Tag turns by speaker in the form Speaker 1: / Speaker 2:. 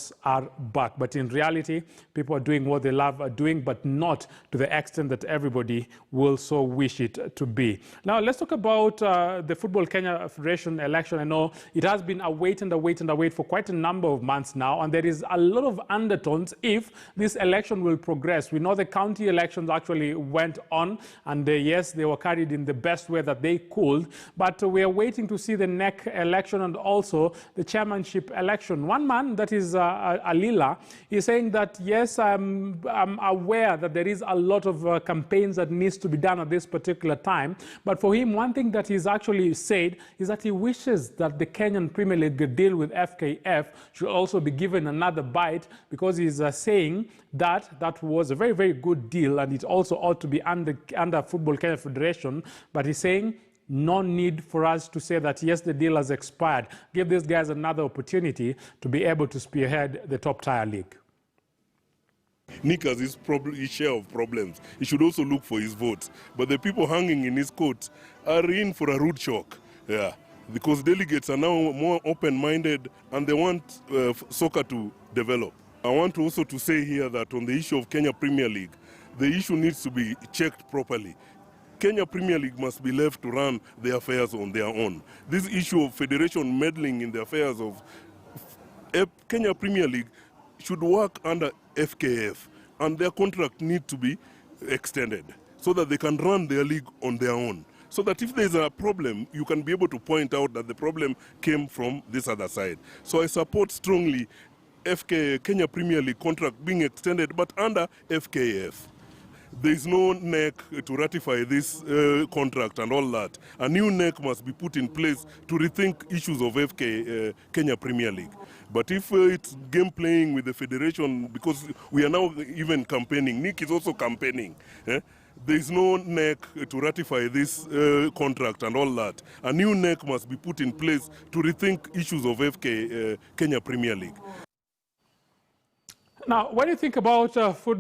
Speaker 1: sports are back. But in reality, people are doing what they love doing, but not to the extent that everybody will so wish it to be. Now, let's talk about the Football Kenya Federation election. I know it has been a wait for quite a number of months now, and there is a lot of undertones if this election will progress. We know the county elections actually went on, and yes, they were carried in the best way that they could, but we are waiting to see the NEC election and also the chairmanship election. One man, that is Alila, is saying that yes, I'm aware that there is a lot of campaigns that needs to be done at this particular time, but for him, one thing that he's actually said is that he wishes that the Kenyan Premier League deal with FKF should also be given another bite, because he's saying that that was a very, very good deal and it also ought to be under Football Kenya Federation. But he's saying no need for us to say that, yes, the deal has expired. Give these guys another opportunity to be able to spearhead the top-tier league.
Speaker 2: Nick has his share of problems. He should also look for his votes. But the people hanging in his court are in for a rude shock. Yeah, because delegates are now more open-minded and they want soccer to develop. I want also to say here that on the issue of Kenya Premier League, the issue needs to be checked properly. Kenya Premier League must be left to run their affairs on their own. This issue of federation meddling in the affairs of Kenya Premier League should work under FKF, and their contract need to be extended so that they can run their league on their own. So that if there's a problem, you can be able to point out that the problem came from this other side. So I support strongly Kenya Premier League contract being extended, but under FKF. There is no NEC to ratify this contract and all that. A new NEC must be put in place to rethink issues of Kenya Premier League. But if it's game playing with the federation, because we are now even campaigning, NEC is also campaigning. There is no NEC to ratify this contract and all that. A new NEC must be put in place to rethink issues of Kenya Premier League.
Speaker 1: Now, when you think about football,